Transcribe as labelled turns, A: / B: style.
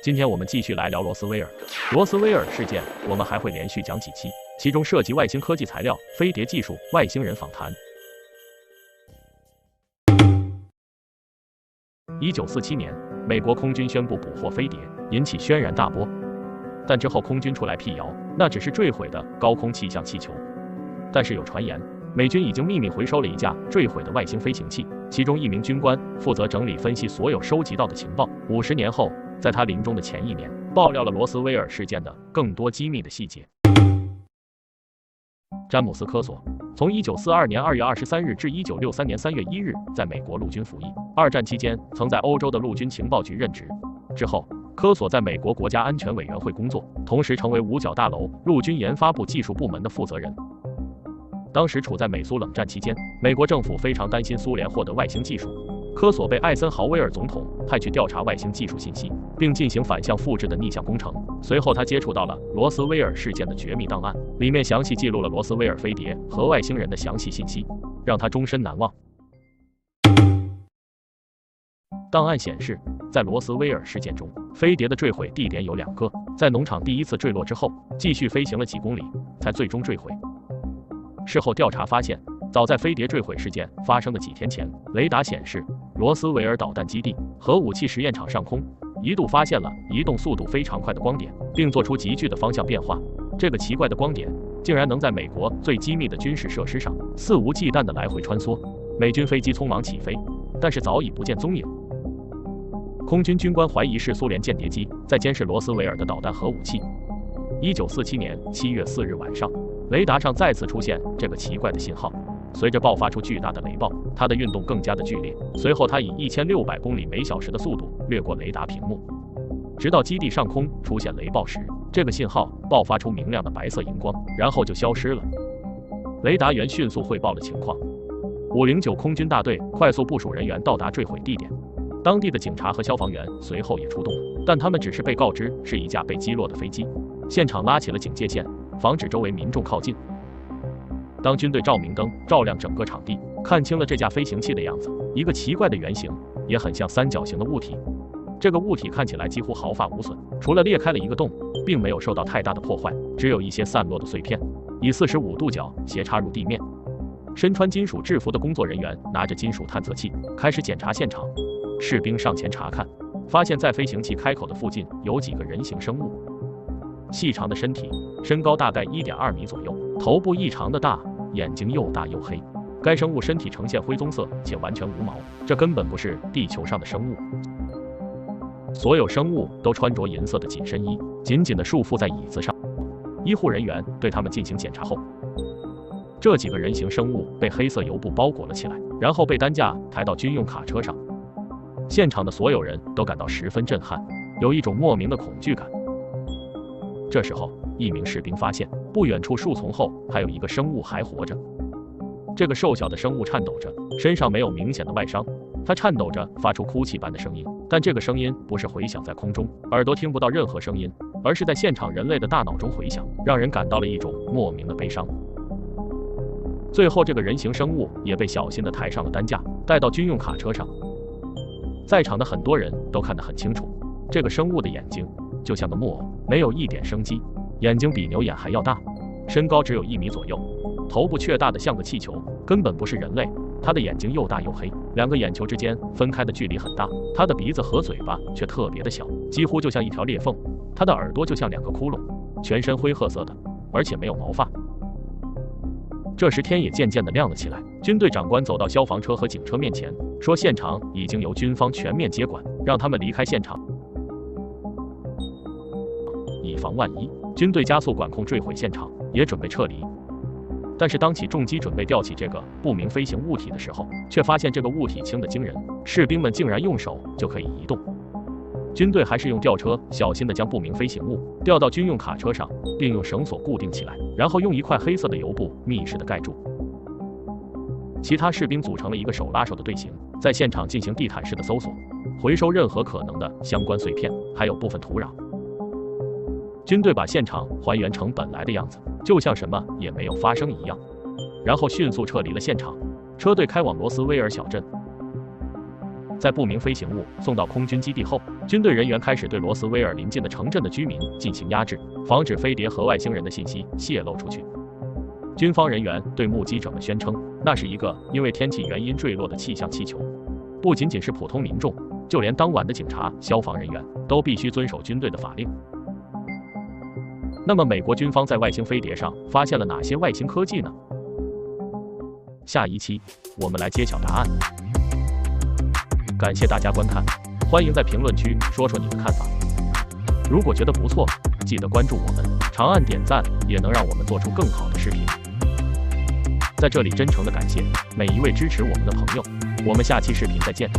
A: 今天我们继续来聊罗斯威尔。罗斯威尔事件，我们还会连续讲几期，其中涉及外星科技材料、飞碟技术、外星人访谈。1947年，美国空军宣布捕获飞碟，引起轩然大波。但之后空军出来辟谣，那只是坠毁的高空气象气球。但是有传言，美军已经秘密回收了一架坠毁的外星飞行器，其中一名军官负责整理分析所有收集到的情报。50年后，在他临终的前1年，爆料了罗斯威尔事件的更多机密的细节。詹姆斯·科索从1942年2月23日至1963年3月1日在美国陆军服役。2战期间，曾在欧洲的陆军情报局任职。之后，科索在美国国家安全委员会工作，同时成为五角大楼陆军研发部技术部门的负责人。当时处在美苏冷战期间，美国政府非常担心苏联获得外星技术。科索被艾森豪威尔总统派去调查外星技术信息，并进行反向复制的逆向工程。随后，他接触到了罗斯威尔事件的绝密档案，里面详细记录了罗斯威尔飞碟和外星人的详细信息，让他终身难忘。档案显示，在罗斯威尔事件中，飞碟的坠毁地点有2个，在农场第一次坠落之后，继续飞行了几公里，才最终坠毁。事后调查发现，早在飞碟坠毁事件发生的几天前，雷达显示罗斯维尔导弹基地核武器实验场上空一度发现了移动速度非常快的光点，并做出急剧的方向变化。这个奇怪的光点竟然能在美国最机密的军事设施上肆无忌惮地来回穿梭。美军飞机匆忙起飞，但是早已不见踪影。空军军官怀疑是苏联间谍机在监视罗斯维尔的导弹核武器。1947年7月4日晚上，雷达上再次出现这个奇怪的信号，随着爆发出巨大的雷暴，它的运动更加的剧烈。随后，它以1600公里每小时的速度掠过雷达屏幕，直到基地上空出现雷暴时，这个信号爆发出明亮的白色荧光，然后就消失了。雷达员迅速汇报了情况，509空军大队快速部署人员到达坠毁地点，当地的警察和消防员随后也出动了，但他们只是被告知是一架被击落的飞机。现场拉起了警戒线，防止周围民众靠近。当军队照明灯照亮整个场地，看清了这架飞行器的样子，一个奇怪的圆形，也很像三角形的物体。这个物体看起来几乎毫发无损，除了裂开了一个洞，并没有受到太大的破坏，只有一些散落的碎片，以45度角斜插入地面。身穿金属制服的工作人员拿着金属探测器开始检查现场。士兵上前查看，发现在飞行器开口的附近有几个人形生物。细长的身体，身高大概1.2米左右，头部异常的大，眼睛又大又黑。该生物身体呈现灰棕色且完全无毛，这根本不是地球上的生物。所有生物都穿着银色的紧身衣，紧紧地束缚在椅子上。医护人员对他们进行检查后，这几个人形生物被黑色油布包裹了起来，然后被担架抬到军用卡车上。现场的所有人都感到十分震撼，有一种莫名的恐惧感。这时候，一名士兵发现不远处树丛后还有一个生物还活着。这个瘦小的生物颤抖着，身上没有明显的外伤，它颤抖着发出哭泣般的声音，但这个声音不是回响在空中，耳朵听不到任何声音，而是在现场人类的大脑中回响，让人感到了一种莫名的悲伤。最后，这个人形生物也被小心地抬上了担架，带到军用卡车上。在场的很多人都看得很清楚，这个生物的眼睛就像个木偶，没有一点生机，眼睛比牛眼还要大，身高只有1米左右，头部却大得像个气球，根本不是人类。他的眼睛又大又黑，2个眼球之间分开的距离很大，他的鼻子和嘴巴却特别的小，几乎就像一条裂缝，他的耳朵就像2个窟窿，全身灰褐色的，而且没有毛发。这时天也渐渐地亮了起来，军队长官走到消防车和警车面前，说现场已经由军方全面接管，让他们离开现场。以防万一，军队加速管控坠毁现场，也准备撤离。但是当起重机准备吊起这个不明飞行物体的时候，却发现这个物体轻得惊人，士兵们竟然用手就可以移动。军队还是用吊车小心地将不明飞行物吊到军用卡车上，并用绳索固定起来，然后用一块黑色的油布密实地盖住。其他士兵组成了一个手拉手的队形，在现场进行地毯式的搜索，回收任何可能的相关碎片，还有部分土壤。军队把现场还原成本来的样子，就像什么也没有发生一样，然后迅速撤离了现场。车队开往罗斯威尔小镇。在不明飞行物送到空军基地后，军队人员开始对罗斯威尔邻近的城镇的居民进行压制，防止飞碟和外星人的信息泄露出去。军方人员对目击者们宣称，那是一个因为天气原因坠落的气象气球。不仅仅是普通民众，就连当晚的警察、消防人员都必须遵守军队的法令。那么，美国军方在外星飞碟上发现了哪些外星科技呢？下一期我们来揭晓答案。感谢大家观看，欢迎在评论区说说你的看法。如果觉得不错，记得关注我们，长按点赞也能让我们做出更好的视频。在这里真诚的感谢每一位支持我们的朋友，我们下期视频再见。